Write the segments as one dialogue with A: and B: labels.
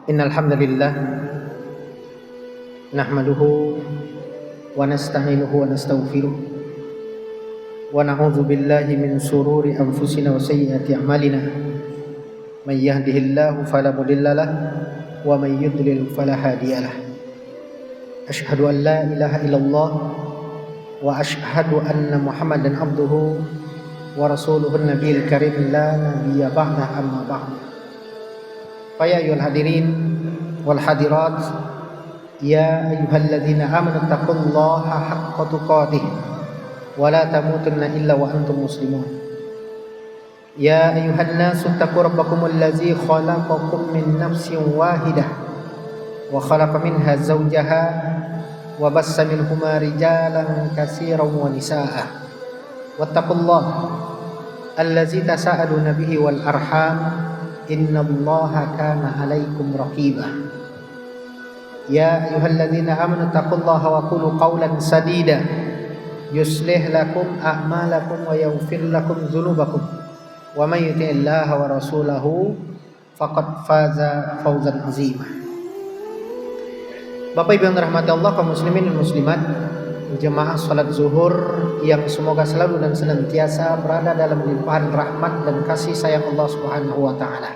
A: Innal hamdalillah nahmaduhu wa nasta'inuhu wa nastaghfiruh wa na'udzu billahi min shururi anfusina wa sayyiati a'malina. May yahdihillahu fala mudhillalah wa may yudlil fala hadiyalah. Asyhadu an la ilaha illallah wa asyhadu anna Muhammadan abduhu wa rasuluhun nabiyil karim la nabiyya ba'da amma ba'du. Faya ayyuhal hadirin wal hadirat, ya ayyuhalladzina amanu taqullaha haqqa tuqatih wa la tamutunna illa wa antum muslimun. Ya ayyuhan nasu taqu rabbakumul ladzi khalaqakum min nafsin wahidah wa khalaqa minha zawjaha wa bassa minhuma rijalan katsiran wa nisaa'a wattaqullaha alladzi tasaaluna bihi wal arham innallaha kana 'alaikum raqiba. Ya ayyuhalladzina amanu taqullaha wa qulu qawlan sadida yuslih lakum a'malakum wa yaghfir lakum dzunubakum wa may yuti'illaha wa rasulahu faqad faza fawzan 'azima. Bapak Ibu yang dirahmati Allah, kaum muslimin dan muslimat, jemaah salat zuhur yang semoga selalu dan senantiasa berada dalam limpahan rahmat dan kasih sayang Allah Subhanahu wa taala.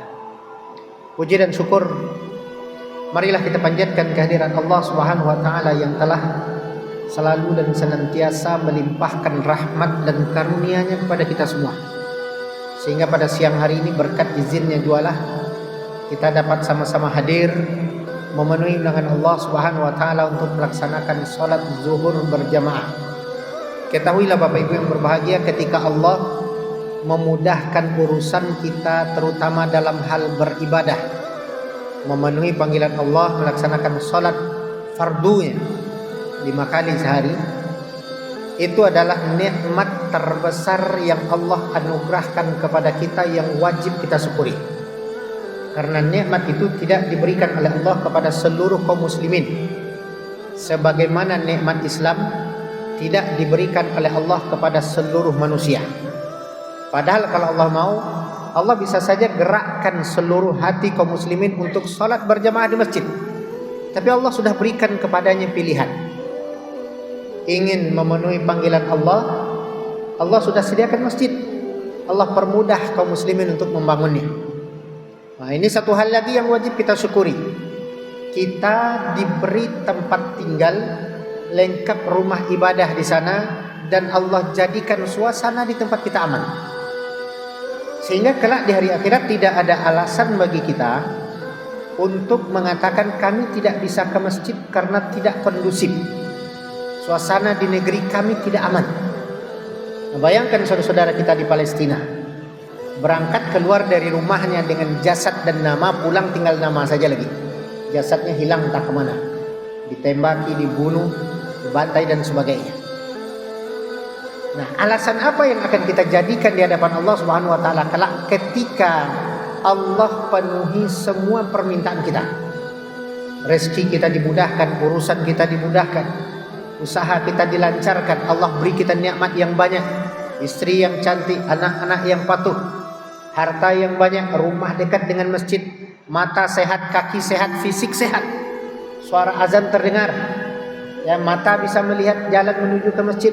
A: Puji dan syukur marilah kita panjatkan kehadiran Allah Subhanahu wa taala yang telah selalu dan senantiasa melimpahkan rahmat dan karunia-Nya kepada kita semua. Sehingga pada siang hari ini berkat izinnya jualah kita dapat sama-sama hadir memenuhi undangan Allah Subhanahu wa taala untuk melaksanakan salat zuhur berjamaah. Ketahuilah Bapak Ibu yang berbahagia, ketika Allah memudahkan urusan kita terutama dalam hal beribadah, memenuhi panggilan Allah melaksanakan salat fardunya 5 kali sehari, itu adalah nikmat terbesar yang Allah anugerahkan kepada kita yang wajib kita syukuri. Karena nikmat itu tidak diberikan oleh Allah kepada seluruh kaum muslimin, sebagaimana nikmat Islam tidak diberikan oleh Allah kepada seluruh manusia. Padahal kalau Allah mau, Allah bisa saja gerakkan seluruh hati kaum muslimin untuk sholat berjamaah di masjid. Tapi Allah sudah berikan kepadanya pilihan. Ingin memenuhi panggilan Allah, Allah sudah sediakan masjid. Allah permudah kaum muslimin untuk membangunnya. Nah, ini satu hal lagi yang wajib kita syukuri. Kita diberi tempat tinggal, lengkap rumah ibadah di sana, dan Allah jadikan suasana di tempat kita aman. Sehingga kelak di hari akhirat tidak ada alasan bagi kita untuk mengatakan kami tidak bisa ke masjid karena tidak kondusif. Suasana di negeri kami tidak aman. Nah, bayangkan saudara-saudara kita di Palestina, berangkat keluar dari rumahnya dengan jasad dan nama, pulang tinggal nama saja lagi. Jasadnya hilang entah kemana, ditembaki, dibunuh, dibantai dan sebagainya. Nah, alasan apa yang akan kita jadikan di hadapan Allah Subhanahu wa taala kelak ketika Allah penuhi semua permintaan kita? Rezeki kita dimudahkan, urusan kita dimudahkan, usaha kita dilancarkan, Allah beri kita nikmat yang banyak, istri yang cantik, anak-anak yang patuh, harta yang banyak, rumah dekat dengan masjid, mata sehat, kaki sehat, fisik sehat, suara azan terdengar, ya, mata bisa melihat jalan menuju ke masjid.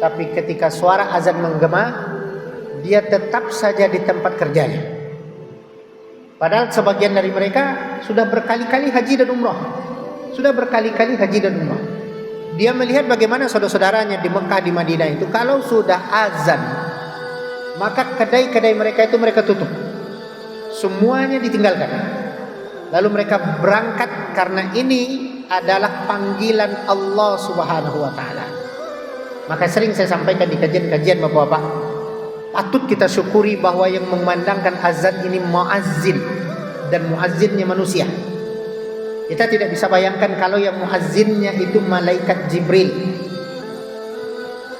A: Tapi ketika suara azan menggema, dia tetap saja di tempat kerjanya. Padahal sebagian dari mereka sudah berkali-kali haji dan umrah, sudah berkali-kali haji dan umrah. Dia melihat bagaimana saudara-saudaranya di Mekah, di Madinah itu kalau sudah azan, maka kedai-kedai mereka itu mereka tutup, semuanya ditinggalkan. Lalu mereka berangkat karena ini adalah panggilan Allah Subhanahu wa taala. Maka sering saya sampaikan di kajian-kajian Bapak-bapak, patut kita syukuri bahwa yang memandangkan azan ini muazzin, dan muazzinnya manusia. Kita tidak bisa bayangkan kalau yang muazzinnya itu malaikat Jibril.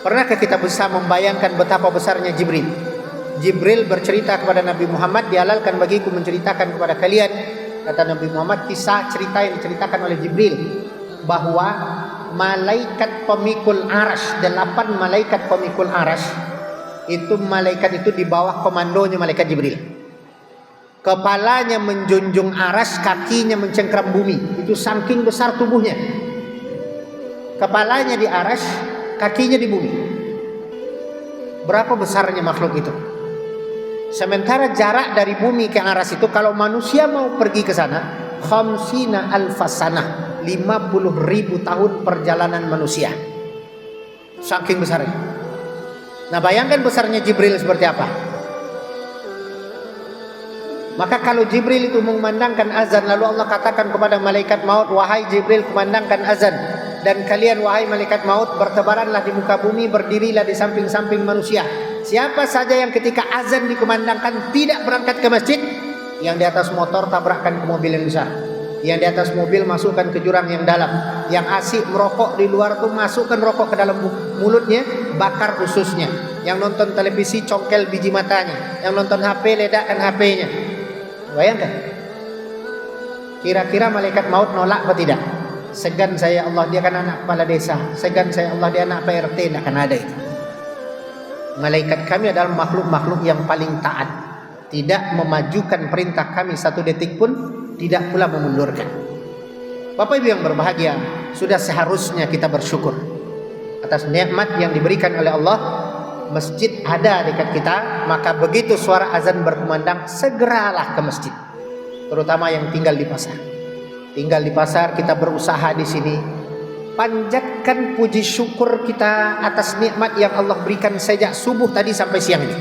A: Pernahkah kita bisa membayangkan betapa besarnya Jibril? Jibril bercerita kepada Nabi Muhammad, dihalalkan bagiku menceritakan kepada kalian, kata Nabi Muhammad, kisah cerita yang diceritakan oleh Jibril, bahwa malaikat pemikul arash, 8 malaikat pemikul arash, itu malaikat itu di bawah komandonya malaikat Jibril. Kepalanya menjunjung aras, kakinya mencengkram bumi. Itu saking besar tubuhnya. Kepalanya di aras, kakinya di bumi. Berapa besarnya makhluk itu? Sementara jarak dari bumi ke aras itu, kalau manusia mau pergi ke sana, khamsina alfasanah, 50.000 tahun perjalanan manusia. Saking besarnya. Nah, bayangkan besarnya Jibril seperti apa. Maka kalau Jibril itu mengumandangkan azan, lalu Allah katakan kepada malaikat maut, wahai Jibril, kumandangkan azan, dan kalian wahai malaikat maut bertebaranlah di muka bumi, berdirilah di samping-samping manusia. Siapa saja yang ketika azan dikumandangkan tidak berangkat ke masjid, yang di atas motor tabrakkan ke mobil yang besar, yang di atas mobil masukkan ke jurang yang dalam, yang asik merokok di luar tuh masukkan rokok ke dalam mulutnya, bakar ususnya, yang nonton televisi congkel biji matanya, yang nonton HP ledakkan HP-nya. Bayangkan, kira-kira malaikat maut nolak atau tidak? Segan saya Allah, dia kan anak kepala desa. Segan saya Allah, dia anak PRT. Tidak akan ada itu. Malaikat kami adalah makhluk-makhluk yang paling taat, tidak memajukan perintah kami satu detik pun, tidak pula memundurkan. Bapak Ibu yang berbahagia, sudah seharusnya kita bersyukur atas nikmat yang diberikan oleh Allah. Masjid ada dekat kita, maka begitu suara azan berkumandang, segeralah ke masjid. Terutama yang tinggal di pasar. Tinggal di pasar, kita berusaha di sini. Panjatkan puji syukur kita atas nikmat yang Allah berikan sejak subuh tadi sampai siang ini.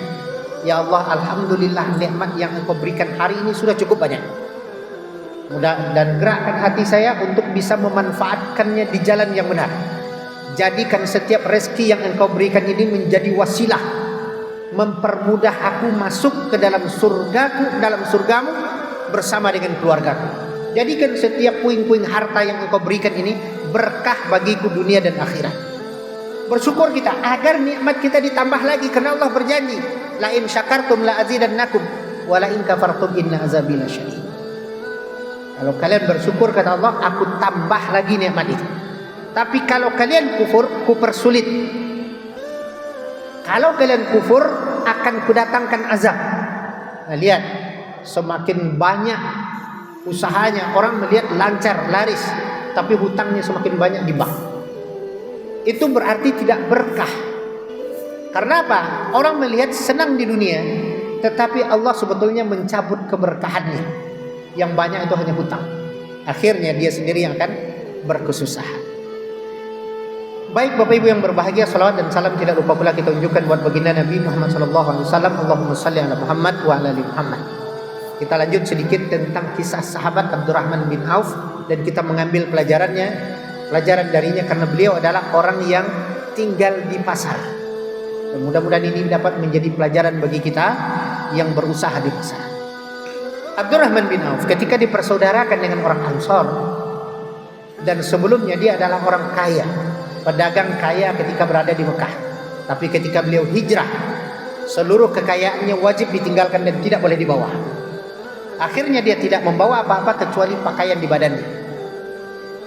A: Ya Allah, alhamdulillah nikmat yang Engkau berikan hari ini sudah cukup banyak. Mudah dan gerakkan hati saya untuk bisa memanfaatkannya di jalan yang benar. Jadikan setiap rezeki yang Engkau berikan ini menjadi wasilah, mempermudah aku masuk ke dalam surgaku, dalam surgamu bersama dengan keluargaku. Jadikan setiap puing-puing harta yang Engkau berikan ini berkah bagiku dunia dan akhirat. Bersyukur kita agar nikmat kita ditambah lagi, karena Allah berjanji, la in syakartum la azidannakum wa la in kafartum inna azabi lasyadid. Kalau kalian bersyukur, kata Allah, aku tambah lagi nikmat itu. Tapi kalau kalian kufur, kupersulit. Kalau kalian kufur, akan kudatangkan azab. Nah, lihat, semakin banyak usahanya, orang melihat lancar, laris, tapi hutangnya semakin banyak di bank. Itu berarti tidak berkah. Karena apa? Orang melihat senang di dunia, tetapi Allah sebetulnya mencabut keberkahannya. Yang banyak itu hanya hutang. Akhirnya dia sendiri yang akan berkesusahan. Baik Bapak Ibu yang berbahagia, salawat dan salam tidak lupa pula kita unjukkan buat baginda Nabi Muhammad SAW. Allahumma salli ala Muhammad wa ala ali Muhammad. Kita lanjut sedikit tentang kisah sahabat Abdurrahman bin Auf, dan kita mengambil pelajaran darinya, karena beliau adalah orang yang tinggal di pasar. Dan mudah-mudahan ini dapat menjadi pelajaran bagi kita yang berusaha di pasar. Abdurrahman bin Auf ketika dipersaudarakan dengan orang Ansor, dan sebelumnya dia adalah orang kaya, pedagang kaya ketika berada di Mekah. Tapi ketika beliau hijrah, seluruh kekayaannya wajib ditinggalkan dan tidak boleh dibawa. Akhirnya dia tidak membawa apa-apa kecuali pakaian di badannya.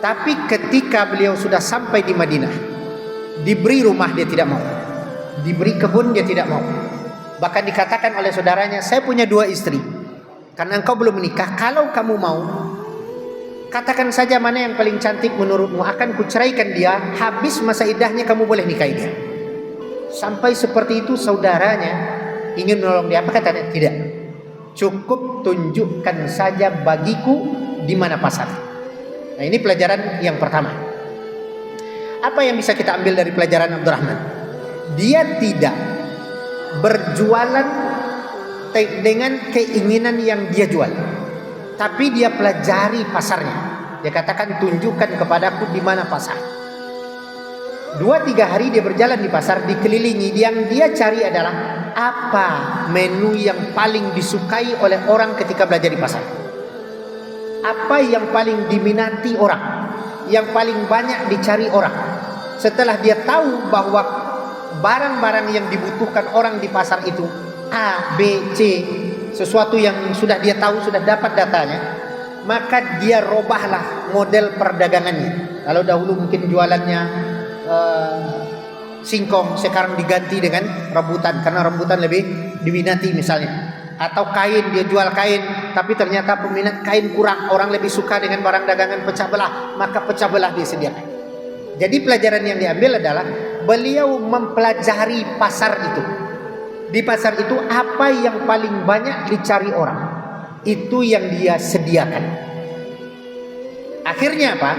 A: Tapi ketika beliau sudah sampai di Madinah, diberi rumah dia tidak mau, diberi kebun dia tidak mau. Bahkan dikatakan oleh saudaranya, saya punya 2 istri, karena engkau belum menikah, kalau kamu mau, katakan saja mana yang paling cantik menurutmu, akan kuceraikan dia, habis masa iddahnya kamu boleh nikahi dia. Sampai seperti itu saudaranya ingin menolong dia. Apa katanya? Tidak, cukup tunjukkan saja bagiku di mana pasar. Nah, ini pelajaran yang pertama. Apa yang bisa kita ambil dari pelajaran Abdurrahman? Dia tidak berjualan dengan keinginan yang dia jual, tapi dia pelajari pasarnya. Dia katakan, tunjukkan kepadaku di mana pasar. 2-3 hari dia berjalan di pasar, dikelilingi. Yang dia cari adalah apa menu yang paling disukai oleh orang ketika belajar di pasar. Apa yang paling diminati orang, yang paling banyak dicari orang. Setelah dia tahu bahwa barang-barang yang dibutuhkan orang di pasar itu A, B, C, sesuatu yang sudah dia tahu, sudah dapat datanya, maka dia robahlah model perdagangannya. Kalau dahulu mungkin jualannya singkong, sekarang diganti dengan rambutan, karena rambutan lebih diminati misalnya. Atau kain, dia jual kain, tapi ternyata peminat kain kurang, orang lebih suka dengan barang dagangan pecah belah, maka pecah belah disediakan. Jadi pelajaran yang diambil adalah beliau mempelajari pasar itu. Di pasar itu apa yang paling banyak dicari orang, itu yang dia sediakan. Akhirnya apa?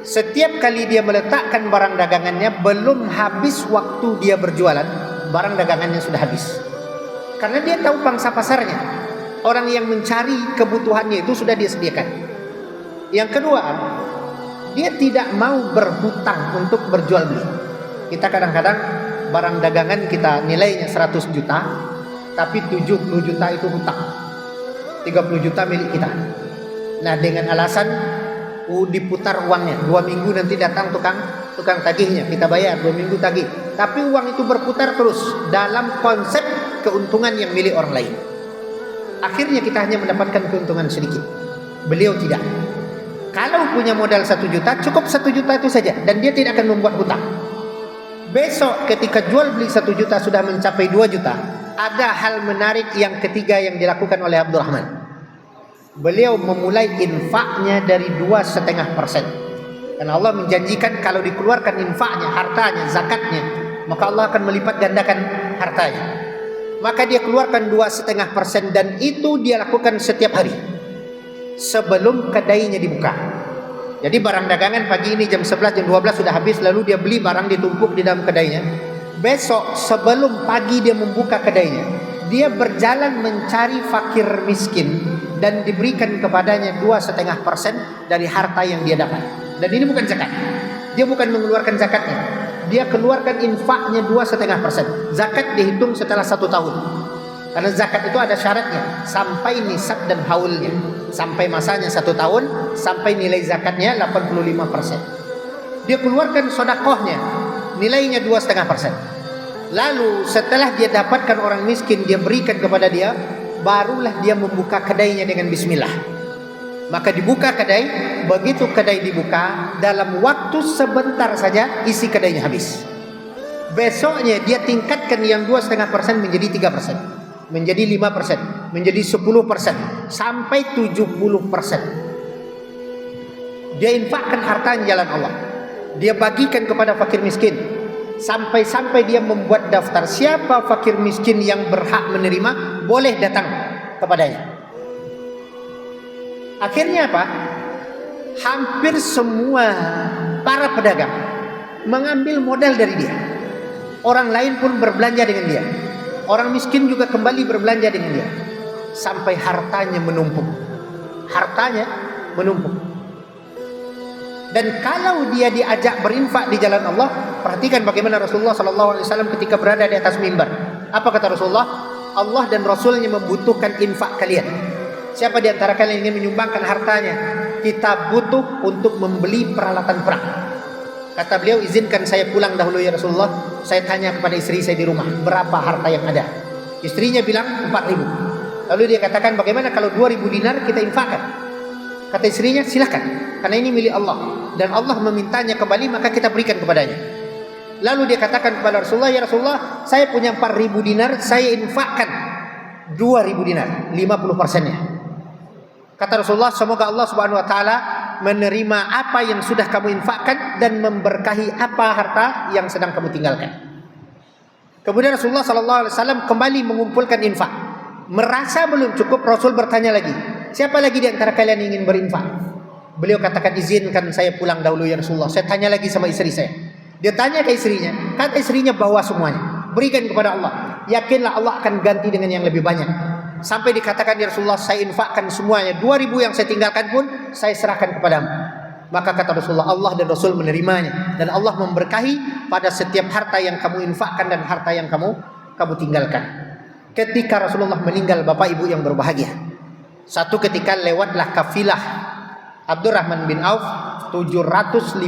A: Setiap kali dia meletakkan barang dagangannya, belum habis waktu dia berjualan, barang dagangannya sudah habis. Karena dia tahu pangsa pasarnya. Orang yang mencari kebutuhannya itu sudah dia sediakan. Yang kedua, dia tidak mau berhutang untuk berjual beli. Kita kadang-kadang barang dagangan kita nilainya 100 juta, tapi 70 juta itu hutang. 30 juta milik kita. Nah, dengan alasan diputar uangnya, 2 minggu nanti datang tukang tagihnya, kita bayar 2 minggu tagih. Tapi uang itu berputar terus dalam konsep keuntungan yang milik orang lain. Akhirnya kita hanya mendapatkan keuntungan sedikit. Beliau tidak. Kalau punya modal 1 juta, cukup 1 juta itu saja, dan dia tidak akan membuat hutang. Besok ketika jual beli 1 juta sudah mencapai 2 juta, ada hal menarik yang ketiga yang dilakukan oleh Abdurrahman. Beliau memulai infaknya dari 2,5%. Dan Allah menjanjikan kalau dikeluarkan infaknya, hartanya, zakatnya, maka Allah akan melipat gandakan hartanya. Maka dia keluarkan 2,5%, dan itu dia lakukan setiap hari sebelum kedainya dibuka. Jadi barang dagangan pagi ini jam 11, jam 12 sudah habis, lalu dia beli barang ditumpuk di dalam kedainya. Besok sebelum pagi dia membuka kedainya, dia berjalan mencari fakir miskin dan diberikan kepadanya 2,5% dari harta yang dia dapat. Dan ini bukan zakat. Dia bukan mengeluarkan zakatnya. Dia keluarkan infaknya 2,5%. Zakat dihitung setelah 1 tahun. Karena zakat itu ada syaratnya, sampai nisab dan haulnya, sampai masanya 1 tahun, sampai nilai zakatnya 85%. Dia keluarkan sodakohnya, nilainya 2,5%. Lalu setelah dia dapatkan orang miskin, dia berikan kepada dia, barulah dia membuka kedainya dengan bismillah. Maka dibuka kedai, begitu kedai dibuka, dalam waktu sebentar saja isi kedainya habis. Besoknya dia tingkatkan yang 2,5% menjadi 3%, menjadi 5%, menjadi 10%, sampai 70%. Dia infakkan hartanya jalan Allah. Dia bagikan kepada fakir miskin. Sampai-sampai dia membuat daftar siapa fakir miskin yang berhak menerima, boleh datang kepadanya. Akhirnya apa? Hampir semua para pedagang mengambil modal dari dia. Orang lain pun berbelanja dengan dia. Orang miskin juga kembali berbelanja dengan dia. Sampai hartanya menumpuk. Hartanya menumpuk. Dan kalau dia diajak berinfak di jalan Allah, perhatikan bagaimana Rasulullah SAW ketika berada di atas mimbar. Apa kata Rasulullah? Allah dan Rasulnya membutuhkan infak kalian. Siapa di antara kalian ingin menyumbangkan hartanya? Kita butuh untuk membeli peralatan perang. Kata beliau, izinkan saya pulang dahulu ya Rasulullah. Saya tanya kepada istri saya di rumah, berapa harta yang ada? Istrinya bilang 4.000. Lalu dia katakan, bagaimana kalau 2.000 dinar kita infakkan? Kata istrinya, silakan, karena ini milik Allah, dan Allah memintanya kembali, maka kita berikan kepadanya. Lalu dia katakan kepada Rasulullah, ya Rasulullah, saya punya 4.000 dinar, saya infakkan 2.000 dinar, 50%-nya. Kata Rasulullah, semoga Allah Subhanahu wa taala menerima apa yang sudah kamu infakkan dan memberkahi apa harta yang sedang kamu tinggalkan. Kemudian Rasulullah sallallahu alaihi wasallam kembali mengumpulkan infak. Merasa belum cukup, Rasul bertanya lagi, siapa lagi di antara kalian yang ingin berinfak? Beliau katakan, izinkan saya pulang dahulu ya Rasulullah. Saya tanya lagi sama istri saya. Dia tanya ke istrinya, kata istrinya, bawa semuanya, berikan kepada Allah. Yakinlah Allah akan ganti dengan yang lebih banyak. Sampai dikatakan, ya Rasulullah, saya infakkan semuanya, 2.000 yang saya tinggalkan pun saya serahkan kepadamu. Maka kata Rasulullah, Allah dan Rasul menerimanya, dan Allah memberkahi pada setiap harta yang kamu infakkan dan harta yang kamu tinggalkan. Ketika Rasulullah meninggal, Bapak Ibu yang berbahagia, satu ketika lewatlah kafilah Abdurrahman bin Auf, 750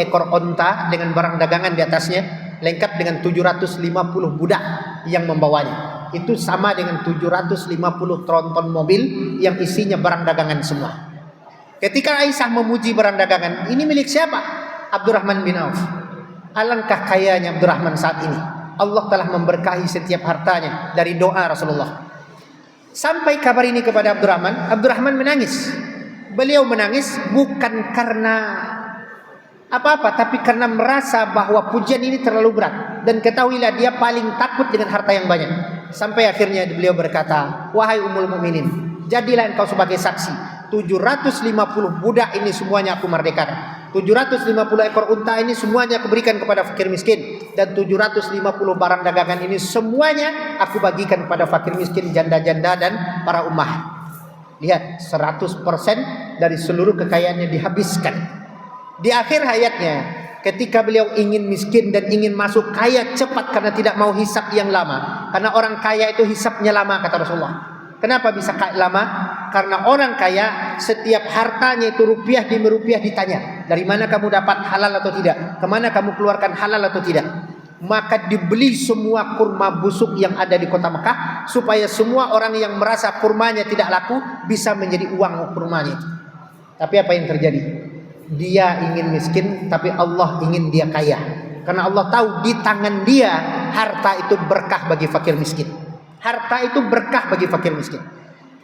A: ekor onta dengan barang dagangan di atasnya, lengkap dengan 750 budak yang membawanya. Itu sama dengan 750 tronton mobil yang isinya barang dagangan semua. Ketika Aisyah memuji barang dagangan, ini milik siapa? Abdurrahman bin Auf. Alangkah kayanya Abdurrahman saat ini. Allah telah memberkahi setiap hartanya dari doa Rasulullah. Sampai kabar ini kepada Abdurrahman, Abdurrahman menangis. Beliau menangis bukan karena apa-apa, tapi karena merasa bahwa pujian ini terlalu berat. Dan ketahuilah dia paling takut dengan harta yang banyak. Sampai akhirnya beliau berkata, wahai Ummul Mukminin, jadilah engkau sebagai saksi. 750 budak ini semuanya aku merdekakan. 750 ekor unta ini semuanya aku berikan kepada fakir miskin. Dan 750 barang dagangan ini semuanya aku bagikan kepada fakir miskin, janda-janda dan para ummah. Lihat, 100% dari seluruh kekayaannya dihabiskan. Di akhir hayatnya, ketika beliau ingin miskin dan ingin masuk kaya cepat karena tidak mau hisab yang lama. Karena orang kaya itu hisabnya lama, kata Rasulullah. Kenapa bisa lama? Karena orang kaya setiap hartanya itu rupiah demi rupiah ditanya, dari mana kamu dapat halal atau tidak, kemana kamu keluarkan halal atau tidak. Maka dibeli semua kurma busuk yang ada di kota Mekah, supaya semua orang yang merasa kurmanya tidak laku bisa menjadi uang kurmanya itu. Tapi apa yang terjadi? Dia ingin miskin, tapi Allah ingin dia kaya. Karena Allah tahu di tangan dia harta itu berkah bagi fakir miskin. Harta itu berkah bagi fakir miskin.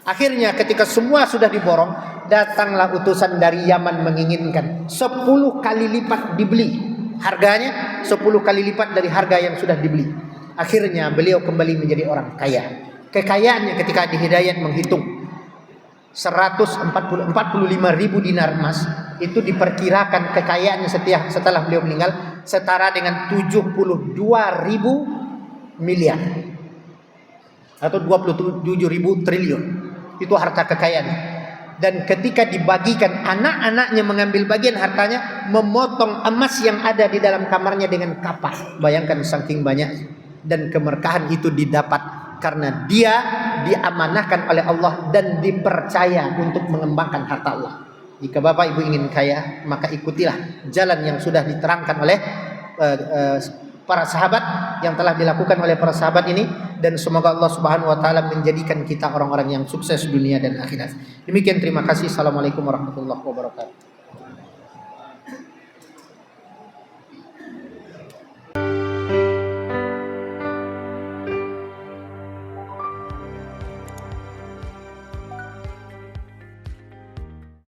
A: Akhirnya ketika semua sudah diborong, datanglah utusan dari Yaman menginginkan 10 kali lipat dibeli. Harganya 10 kali lipat dari harga yang sudah dibeli. Akhirnya beliau kembali menjadi orang kaya. Kekayaannya ketika di Hidayat menghitung 145.000 dinar emas, itu diperkirakan kekayaannya setelah beliau meninggal setara dengan 72.000 miliar atau 27.000 triliun. Itu harta kekayaan. Dan ketika dibagikan, anak-anaknya mengambil bagian hartanya, memotong emas yang ada di dalam kamarnya dengan kapas. Bayangkan saking banyak. Dan keberkahan itu didapat karena dia diamanahkan oleh Allah dan dipercaya untuk mengembangkan harta Allah. Jika Bapak Ibu ingin kaya, maka ikutilah jalan yang sudah diterangkan oleh para sahabat, yang telah dilakukan oleh para sahabat ini, dan semoga Allah Subhanahu wa taala menjadikan kita orang-orang yang sukses dunia dan akhirat. Demikian, terima kasih. Assalamualaikum warahmatullahi wabarakatuh.